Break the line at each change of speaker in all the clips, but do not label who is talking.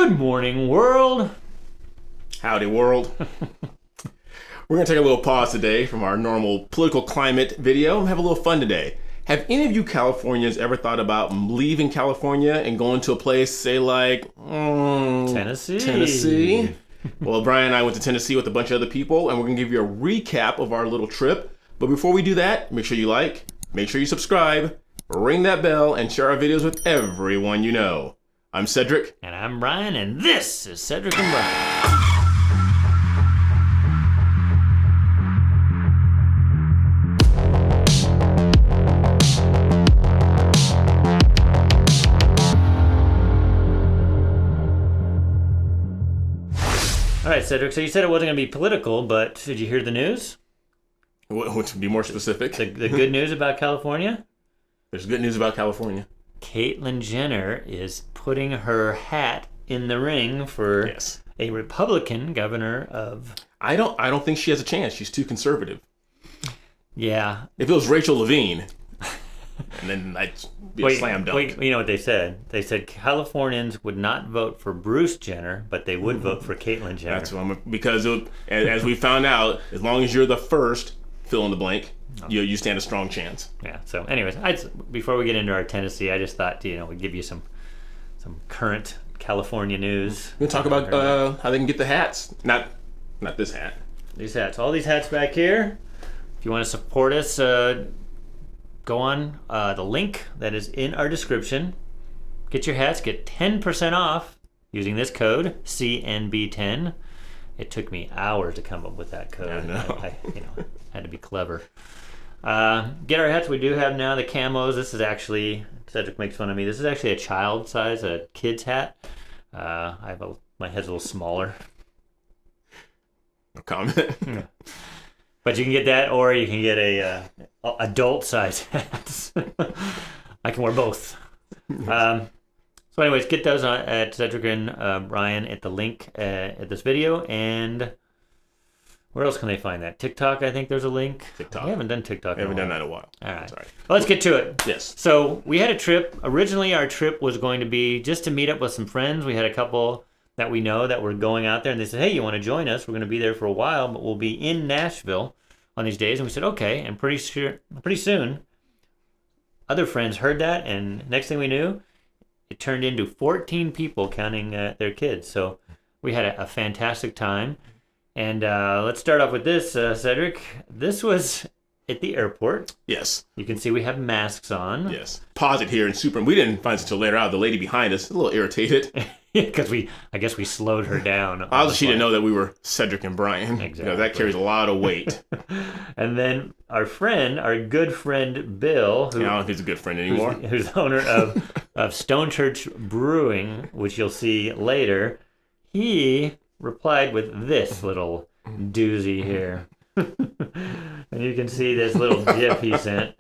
Good morning, world.
Howdy, world. We're going to take a little pause today from our normal political climate video and have a little fun today. Have any of you Californians ever thought about leaving California and going to a place, say like... Tennessee? Well, Brian and I went to Tennessee with a bunch of other people, and we're going to give you a recap of our little trip. But before we do that, make sure you like, make sure you subscribe, ring that bell, and share our videos with everyone you know. I'm Cedric.
And I'm Brian, and this is Cedric and Brian. All right, Cedric, so you said it wasn't going to be political, but did you hear the news?
To be more specific.
The good news about California?
There's good news about California.
Caitlyn Jenner is putting her hat in the ring for a Republican governor of...
I don't think she has a chance. She's too conservative.
Yeah.
If it was Rachel Levine, and then I'd be a slam dunk.
Wait, you know what they said? They said Californians would not vote for Bruce Jenner, but they would vote for Caitlyn Jenner.
That's what because as we found out, as long as you're the first, fill in the blank, you stand a strong chance.
Yeah. So, anyways, before we get into our Tennessee, I just thought we'd give you some current California news.
We're gonna talk about how they can get the hats. Not this hat.
These hats. All these hats back here. If you want to support us, go on the link that is in our description. Get your hats. Get 10% off using this code CNB10. It took me hours to come up with that code.
I know.
I had to be clever. Get our hats. We do have now the camos. This is actually, Cedric makes fun of me, this is actually a child size, a kid's hat. My head's a little smaller.
No comment.
But you can get that, or you can get a adult size hats. I can wear both. So anyways, get those at Cedric and Brian at the link at this video. And where else can they find that? TikTok, I think there's a link.
TikTok.
We haven't done TikTok.
We haven't done that in a while.
All right.
Sorry.
Well, let's get to it.
Yes.
So we had a trip. Originally, our trip was going to be just to meet up with some friends. We had a couple that we know that were going out there, and they said, hey, you want to join us? We're going to be there for a while, but we'll be in Nashville on these days. And we said, okay. And pretty soon, other friends heard that, and next thing we knew, it turned into 14 people counting their kids. So we had a fantastic time. And let's start off with this, Cedric. This was at the airport.
Yes.
You can see we have masks on.
Yes. Pause it here in Super. We didn't find this until later out. The lady behind us, a little irritated.
Because I guess we slowed her down.
Obviously, she didn't know that we were Cedric and Brian.
Exactly.
That carries a lot of weight.
And then our good friend Bill,
I don't know if he's a good friend anymore.
Who's owner of Stone Church Brewing, which you'll see later, he replied with this little doozy here. And you can see this little gif he sent.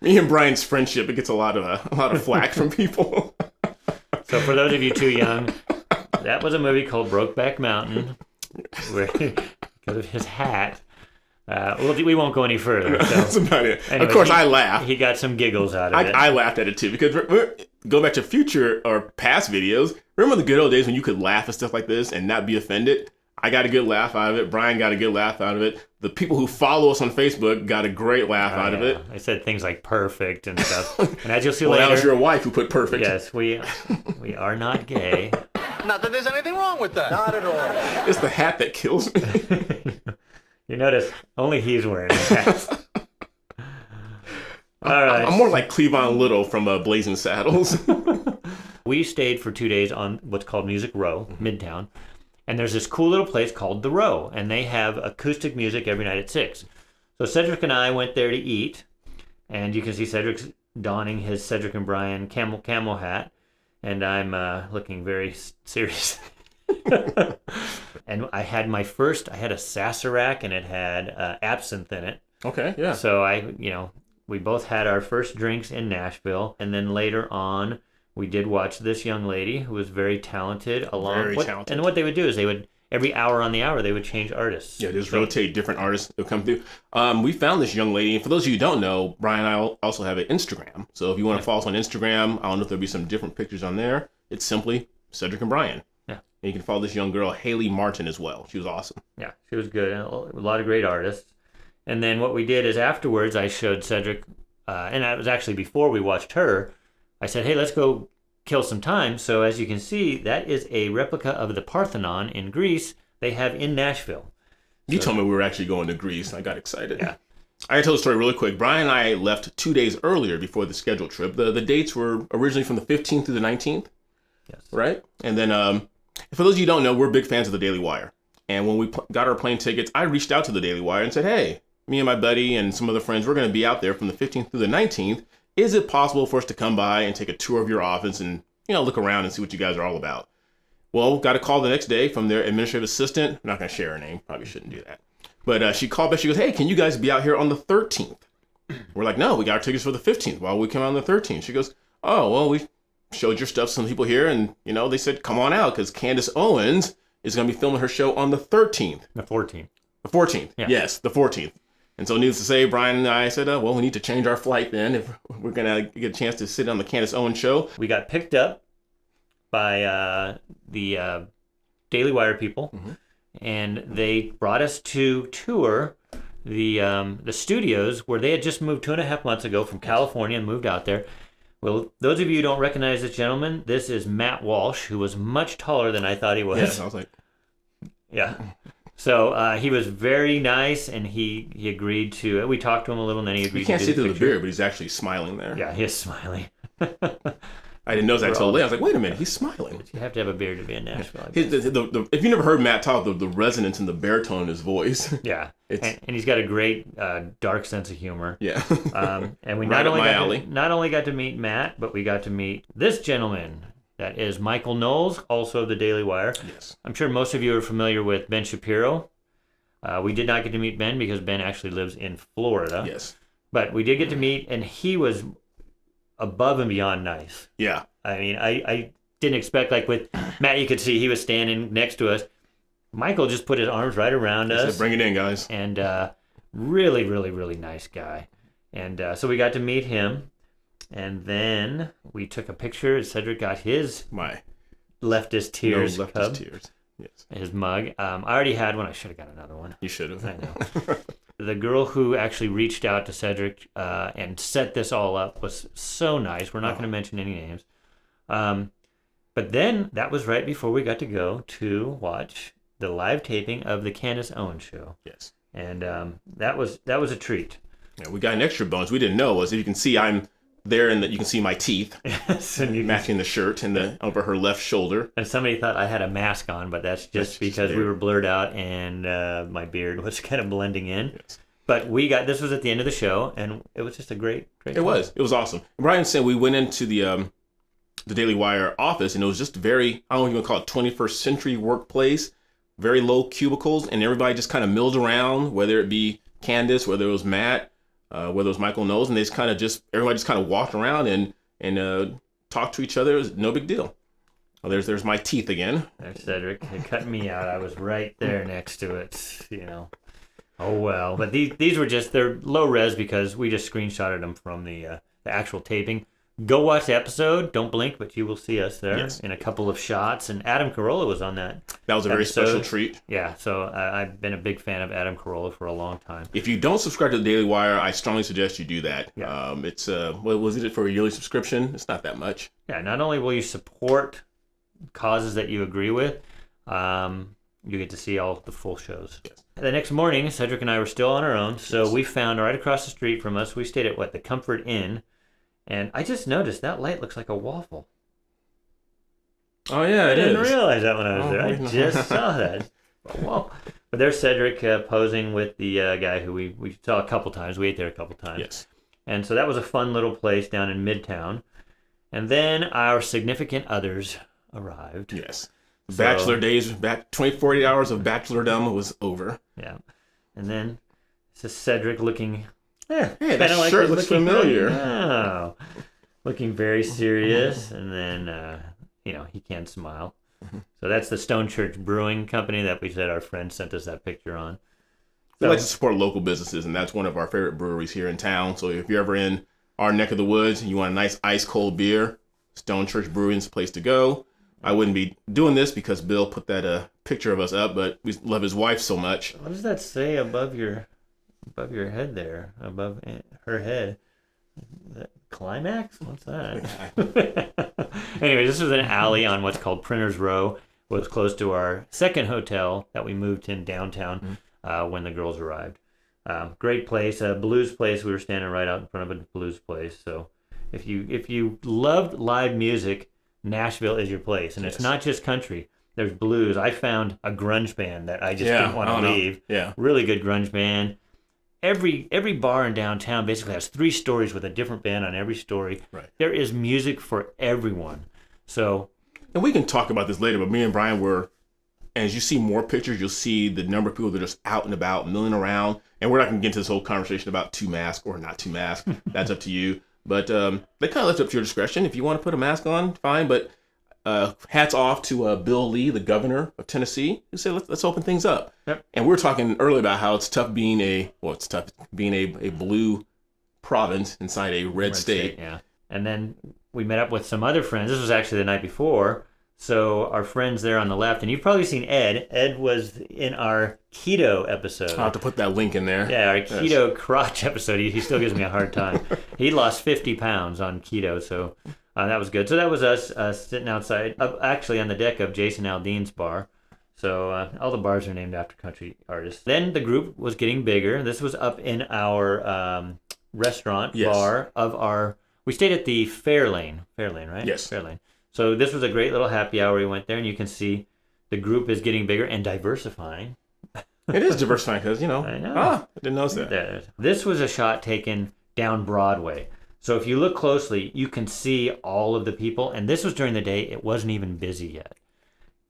Me and Brian's friendship, it gets a lot of flack from people.
So for those of you too young, that was a movie called Brokeback Mountain, where because of his hat. We won't go any further. So.
That's about it.
Anyways,
of course, I laughed.
He got some giggles out of it.
I laughed at it too because go back to future or past videos. Remember the good old days when you could laugh at stuff like this and not be offended? I got a good laugh out of it. Brian got a good laugh out of it. The people who follow us on Facebook got a great laugh out of it.
I said things like perfect and stuff. And as you'll see
later,
that
was your wife who put perfect.
Yes, we are not gay.
Not that there's anything wrong with that. Not at all.
It's the hat that kills me.
You notice only he's wearing a hat. All right.
I'm more like Cleavon Little from Blazing Saddles.
We stayed for 2 days on what's called Music Row, Midtown. And there's this cool little place called The Row, and they have acoustic music every night at 6. So Cedric and I went there to eat, and you can see Cedric's donning his Cedric and Brian camel hat, and I'm looking very serious. And I had a Sazerac, and it had absinthe in it.
Okay, yeah.
So we both had our first drinks in Nashville, and then later on, we did watch this young lady who was very talented.
Talented.
And what they would do is every hour on the hour, they would change artists.
Yeah, just rotate different artists that come through. We found this young lady, and for those of you who don't know, Brian and I also have an Instagram. So if you want to follow us on Instagram, I don't know if there'll be some different pictures on there. It's simply Cedric and Brian.
Yeah.
And you can follow this young girl, Haley Martin, as well. She was awesome.
Yeah, she was good. A lot of great artists. And then what we did is afterwards, I showed Cedric, and that was actually before we watched her. I said, hey, let's go kill some time. So as you can see, that is a replica of the Parthenon in Greece they have in Nashville.
You told me we were actually going to Greece, and I got excited.
Yeah.
I gotta tell the story really quick. Brian and I left 2 days earlier before the scheduled trip. The dates were originally from the 15th through the 19th.
Yes.
Right? And then, for those of you who don't know, we're big fans of the Daily Wire. And when we got our plane tickets, I reached out to the Daily Wire and said, hey, me and my buddy and some other friends, we're going to be out there from the 15th through the 19th. Is it possible for us to come by and take a tour of your office and, look around and see what you guys are all about? Well, got a call the next day from their administrative assistant. I'm not going to share her name. Probably shouldn't do that. But she called back. She goes, hey, can you guys be out here on the 13th? We're like, no, we got our tickets for the 15th. Well, we come on the 13th. She goes, oh, well, we showed your stuff to some people here. And, they said, come on out because Candace Owens is going to be filming her show on the 13th.
The 14th.
The 14th.
Yeah.
Yes, the 14th. And so needless to say, Brian and I said, well, we need to change our flight then if we're going to get a chance to sit on the Candace Owens show.
We got picked up by the Daily Wire people, and they brought us to tour the studios where they had just moved 2.5 months ago from California and moved out there. Well, those of you who don't recognize this gentleman, this is Matt Walsh, who was much taller than I thought he was.
Yes, I was like...
Yeah. So he was very nice, and he agreed to. We talked to him a little, and then he agreed.
You can't
to
see
do
through the
picture.
beard, but he's actually smiling there.
Yeah, he is smiling.
I didn't notice that until later. I was like, wait a minute, he's smiling.
You have to have a beard to be in Nashville.
If you never heard Matt talk, the resonance and the baritone in his voice.
Yeah, and he's got a great dark sense of humor.
Yeah.
And we
Right
not only got to meet Matt, but we got to meet this gentleman. That is Michael Knowles, also of the Daily Wire.
Yes.
I'm sure most of you are familiar with Ben Shapiro. We did not get to meet Ben because Ben actually lives in Florida.
Yes.
But we did get to meet, and he was above and beyond nice.
Yeah.
I mean, I didn't expect, like with Matt, you could see he was standing next to us. Michael just put his arms right around us.
Said, bring it in, guys.
And really, really, really nice guy. And so we got to meet him. And then we took a picture. Cedric got his leftist tears
leftist
cub,
tears. Yes.
his mug. I already had one. I should have got another one.
You should have.
I know. The girl who actually reached out to Cedric and set this all up was so nice. We're not going to mention any names. But then that was right before we got to go to watch the live taping of the Candace Owens show.
Yes.
And that was a treat.
Yeah, we got an extra bonus we didn't know was, if you can see, I'm there and you can see my teeth matching the shirt and over her left shoulder.
And somebody thought I had a mask on, but that's just because we were blurred out and my beard was kind of blending in. Yes. But this was at the end of the show, and it was just a great
It was awesome. Brian said we went into the Daily Wire office, and it was just very, I don't even call it 21st century workplace, very low cubicles, and everybody just kind of milled around, whether it be Candace, whether it was Matt, whether it was Michael Knowles, and they just kind of everybody just kind of walked around and talked to each other. It was no big deal. Well, there's my teeth again.
There's Cedric. It cut me out. I was right there next to it, Oh, well. But these were they're low res because we just screenshotted them from the actual taping. Go watch the episode. Don't blink, but you will see us there in a couple of shots. And Adam Carolla was on that. That
was a very special treat.
Yeah, so I've been a big fan of Adam Carolla for a long time.
If you don't subscribe to the Daily Wire, I strongly suggest you do that.
Yeah.
It's what was it for a yearly subscription? It's not that much.
Yeah, not only will you support causes that you agree with, you get to see all the full shows. Yes. The next morning, Cedric and I were still on our own, so we found right across the street from us, we stayed at the Comfort Inn. And I just noticed that light looks like a waffle.
Oh, yeah,
I didn't realize that when I was there. I just saw that. Well, but there's Cedric posing with the guy who we saw a couple times. We ate there a couple times.
Yes.
And so that was a fun little place down in Midtown. And then our significant others arrived.
Yes. Bachelor days, 40 hours of bachelordom was over.
Yeah. And then it's just Cedric looking...
hey, that shirt looks familiar.
Oh, looking very serious, and then he can smile. So that's the Stone Church Brewing Company that we said our friend sent us that picture on.
We like to support local businesses, and that's one of our favorite breweries here in town. So if you're ever in our neck of the woods and you want a nice ice cold beer, Stone Church Brewing's the place to go. I wouldn't be doing this because Bill put that picture of us up, but we love his wife so much.
What does that say above your head there? Above her head? That climax? What's that? Anyway, this was an alley on what's called Printers Row. It was close to our second hotel that we moved in downtown when the girls arrived. Great place, a blues place. We were standing right out in front of a blues place. So if you loved live music, Nashville is your place. And it's not just country. There's blues. I found a grunge band that I just didn't want to leave.
Yeah.
Really good grunge band. Every bar in downtown basically has 3 stories with a different band on every story.
Right.
There is music for everyone. So,
and we can talk about this later, but me and Brian were, and as you see more pictures, you'll see the number of people that are just out and about, milling around. And we're not going to get into this whole conversation about 2 masks or not 2 masks. That's up to you. But they kind of left it up to your discretion. If you want to put a mask on, fine. But hats off to Bill Lee, the governor of Tennessee, who said, let's open things up.
Yep.
And we were talking earlier about how it's tough being a blue province inside a red state.
Yeah. And then we met up with some other friends. This was actually the night before. So our friends there on the left, and you've probably seen Ed. Ed was in our keto episode.
I'll have to put that link in there.
Yeah, our keto crotch episode. He still gives me a hard time. He lost 50 pounds on keto, so that was good. So that was us sitting outside, actually on the deck of Jason Aldean's bar. So all the bars are named after country artists. Then the group was getting bigger. This was up in our restaurant bar of our... We stayed at the Fairlane, right?
Yes.
Fairlane. So this was a great little happy hour. We went there, and you can see the group is getting bigger and diversifying.
It is diversifying because,
I know.
I didn't notice that.
This was a shot taken down Broadway. So if you look closely, you can see all of the people. And this was during the day. It wasn't even busy yet.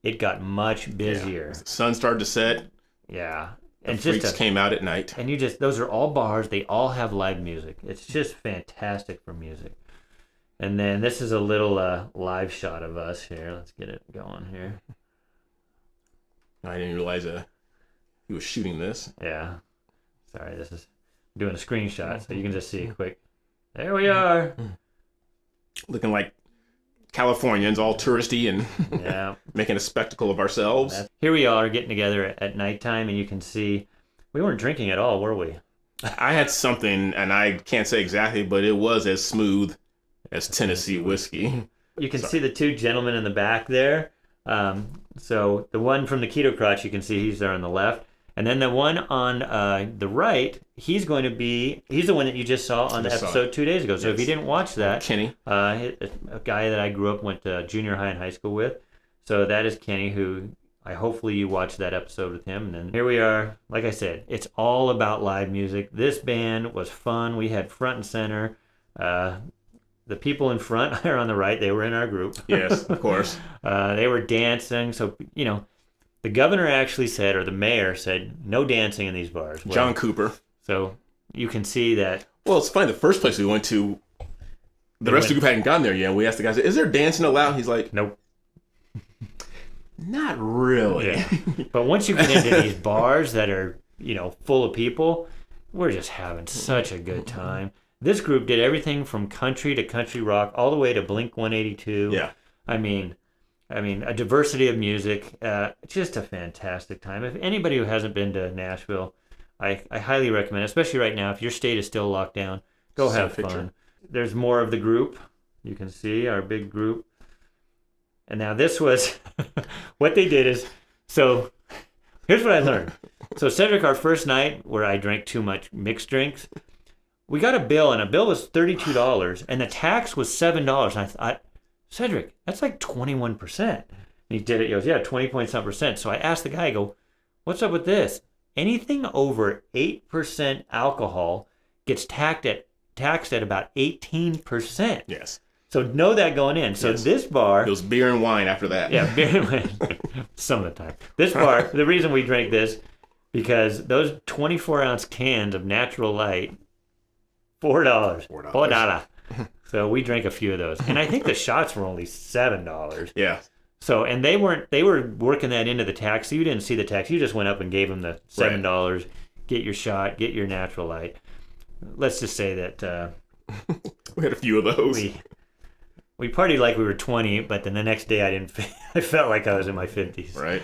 It got much busier.
Yeah. The sun started to set.
Yeah.
And freaks came out at night.
And those are all bars. They all have live music. It's just fantastic for music. And then this is a little live shot of us here. Let's get it going here.
I didn't realize he was shooting this.
Yeah. Sorry, this is doing a screenshot, so you can just see it quick. There we are.
Looking like Californians, all touristy and making a spectacle of ourselves.
Here we are getting together at nighttime, and you can see we weren't drinking at all, were we?
I had something, and I can't say exactly, but it was as smooth as Tennessee whiskey.
You can see the 2 gentlemen in the back there. So the one from the Keto Crotch, you can see he's there on the left. And then the one on the right, he's the one that you just saw on the episode 2 days ago. So if you didn't watch that,
Kenny,
a guy that I grew up, went to junior high and high school with. So that is Kenny, who hopefully you watched that episode with him. And then here we are. Like I said, it's all about live music. This band was fun. We had front and center. The people in front are on the right. They were in our group.
Yes, of course.
They were dancing. So, the governor actually said, or the mayor said, no dancing in these bars.
John Cooper.
So you can see that.
Well, it's funny. The first place we went to, the rest of the group hadn't gotten there yet. We asked the guys, is there dancing allowed? He's like,
nope.
Not really.
Yeah. But once you get into these bars that are, full of people, we're just having such a good time. This group did everything from country to country rock, all the way to Blink 182.
Yeah.
I mean, a diversity of music. Just a fantastic time. If anybody who hasn't been to Nashville, I highly recommend, especially right now, if your state is still locked down, go have fun. There's more of the group. You can see our big group. And now this was, what they did is, so here's what I learned. So Cedric, our first night where I drank too much mixed drinks, we got a bill, and a bill was $32, and the tax was $7. And I thought, Cedric, that's like 21%. And he did it. He goes, yeah, 20-point-some%. So I asked the guy, I go, what's up with this? Anything over 8% alcohol gets taxed at about 18%.
Yes.
So know that going in. So this bar...
It was beer and wine after that.
Yeah, beer and wine. Some of the time. This bar, the reason we drank this, because those 24-ounce cans of Natural Light, $4. $4. So we drank a few of those. And I think the shots were only $7.
Yeah.
So, and they were working that into the tax. So you didn't see the tax. You just went up and gave them the $7. Right. Get your shot, get your Natural Light. Let's just say that...
we had a few of those.
we partied like we were 20, but then the next day I felt like I was in my 50s.
Right.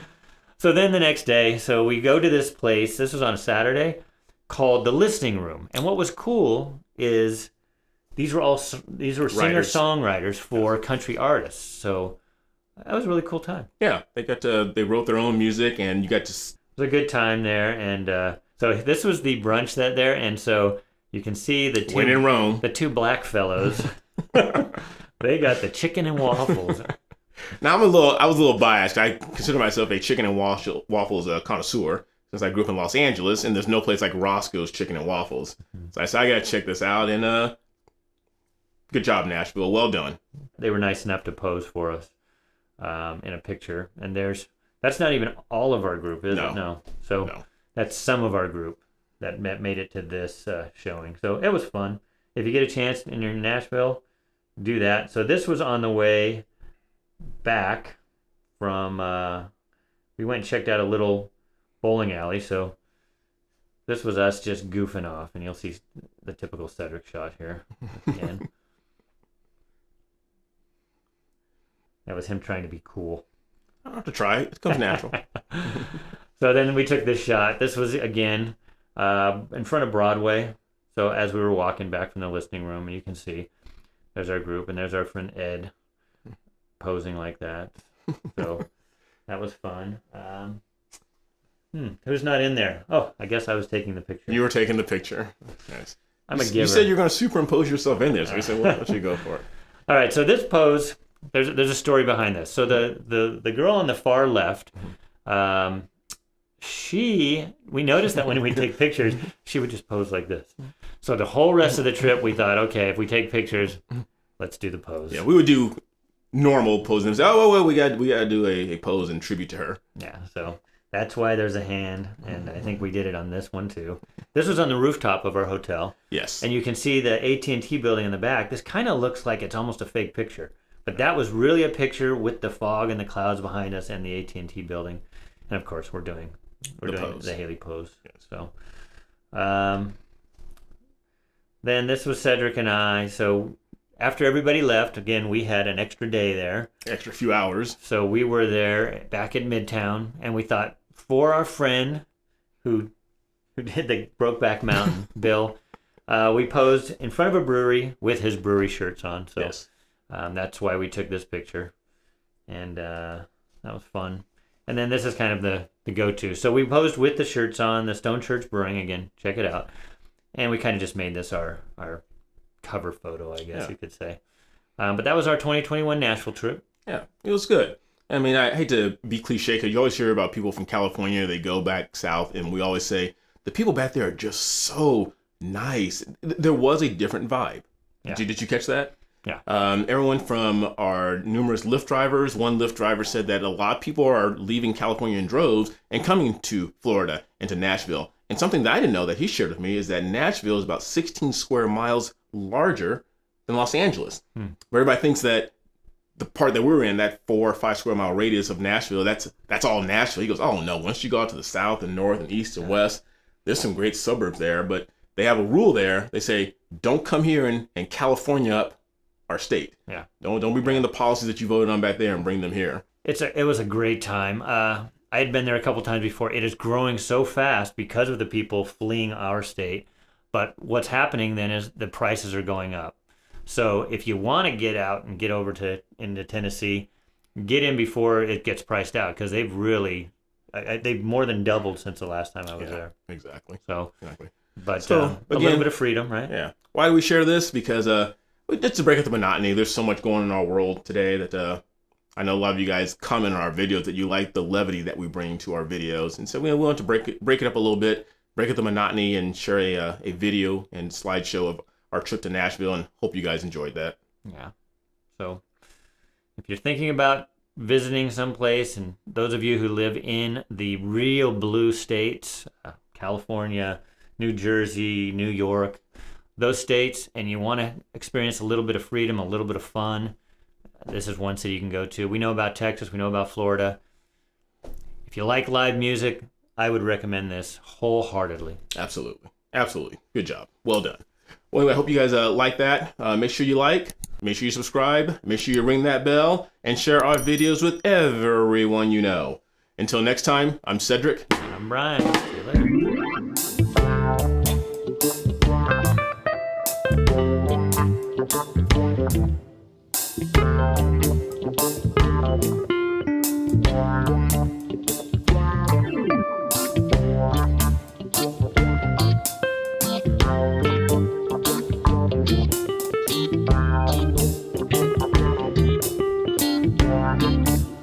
So then the next day, so we go to this place, this was on a Saturday, called the Listening Room. And what was cool is these were singer-songwriters for country artists. So that was a really cool time.
Yeah, they wrote their own music, and you got to...
It was a good time there, and so this was the brunch there, and so you can see the
When in Rome.
the two black fellows. They got the chicken and waffles.
Now I was a little biased. I consider myself a chicken and waffles connoisseur since I grew up in Los Angeles, and there's no place like Roscoe's Chicken and Waffles. So I said I gotta check this out, and good job, Nashville. Well done.
They were nice enough to pose for us in a picture, and that's not even all of our group, is it? No. So that's some of our group that made it to this showing. So it was fun. If you get a chance and you're in Nashville, do that. So this was on the way back from we went and checked out a little bowling alley. So this was us just goofing off, and you'll see the typical Cedric shot here again. That was him trying to be cool.
I don't have to try it. It comes natural.
So then we took this shot. This was again in front of Broadway. So as we were walking back from the Listening Room, and you can see there's our group, and there's our friend Ed posing like that. So that was fun. Who's not in there? Oh, I guess I was taking the picture.
You were taking the picture. Nice.
I'm a giver.
You said you're going to superimpose yourself in there, so we said, well, let you go for it.
All right, so this pose, there's a story behind this. So the girl on the far left, we noticed that when we take pictures, she would just pose like this. So the whole rest of the trip, we thought, okay, if we take pictures, let's do the pose.
Yeah, we would do normal poses and say, oh, well, we got to do a pose in tribute to her.
Yeah, so that's why there's a hand, and I think we did it on this one too. This was on the rooftop of our hotel.
Yes.
And you can see the AT&T building in the back. This kind of looks like it's almost a fake picture, but that was really a picture with the fog and the clouds behind us and the AT&T building. And of course, we're doing the Haley pose. Yes. So, then this was Cedric and I. So after everybody left, again, we had an extra day there.
Extra few hours.
So we were there back in Midtown, and we thought for our friend who did the Brokeback Mountain, Bill, we posed in front of a brewery with his brewery shirts on. So
yes.
That's why we took this picture. And that was fun. And then this is kind of the go-to. So we posed with the shirts on, the Stone Church Brewing. Again, check it out. And we kind of just made this our cover photo, I guess you could say. But that was our 2021 Nashville trip.
Yeah, it was good. I mean, I hate to be cliche, because you always hear about people from California, they go back south, and we always say, the people back there are just so nice. There was a different vibe.
Yeah.
Did you catch that?
Yeah.
Everyone from our numerous Lyft drivers, one Lyft driver said that a lot of people are leaving California in droves and coming to Florida and to Nashville. And something that I didn't know that he shared with me is that Nashville is about 16 square miles larger than Los Angeles. Where everybody thinks that the part that we're in, that 4 or 5 square mile radius of Nashville, that's all Nashville. He goes, oh no, once you go out to the south and north and east and west, there's some great suburbs there. But they have a rule there. They say, don't come here and California up our state.
Yeah.
Don't be bringing the policies that you voted on back there and bring them here.
It was a great time. I had been there a couple times before. It is growing so fast because of the people fleeing our state. But what's happening then is the prices are going up. So if you want to get out and get over into Tennessee, get in before it gets priced out, because they've more than doubled since the last time I was there.
Exactly.
So,
exactly.
But
again,
a little bit of freedom, right?
Yeah. Why do we share this? Because just to break up the monotony. There's so much going on in our world today that I know a lot of you guys comment on our videos that you like the levity that we bring to our videos, and so we want to break it up a little bit, break up the monotony, and share a video and slideshow of our trip to Nashville, and hope you guys enjoyed that.
Yeah. So if you're thinking about visiting someplace, and those of you who live in the real blue states, California, New Jersey, New York, those states, and you want to experience a little bit of freedom, a little bit of fun, this is one city you can go to. We know about Texas, we know about Florida. If you like live music, I would recommend this wholeheartedly.
Absolutely. Good job. Well done. Well, anyway, I hope you guys like that. Make sure you like, make sure you subscribe, make sure you ring that bell, and share our videos with everyone you know. Until next time, I'm Cedric.
I'm Brian. See you later.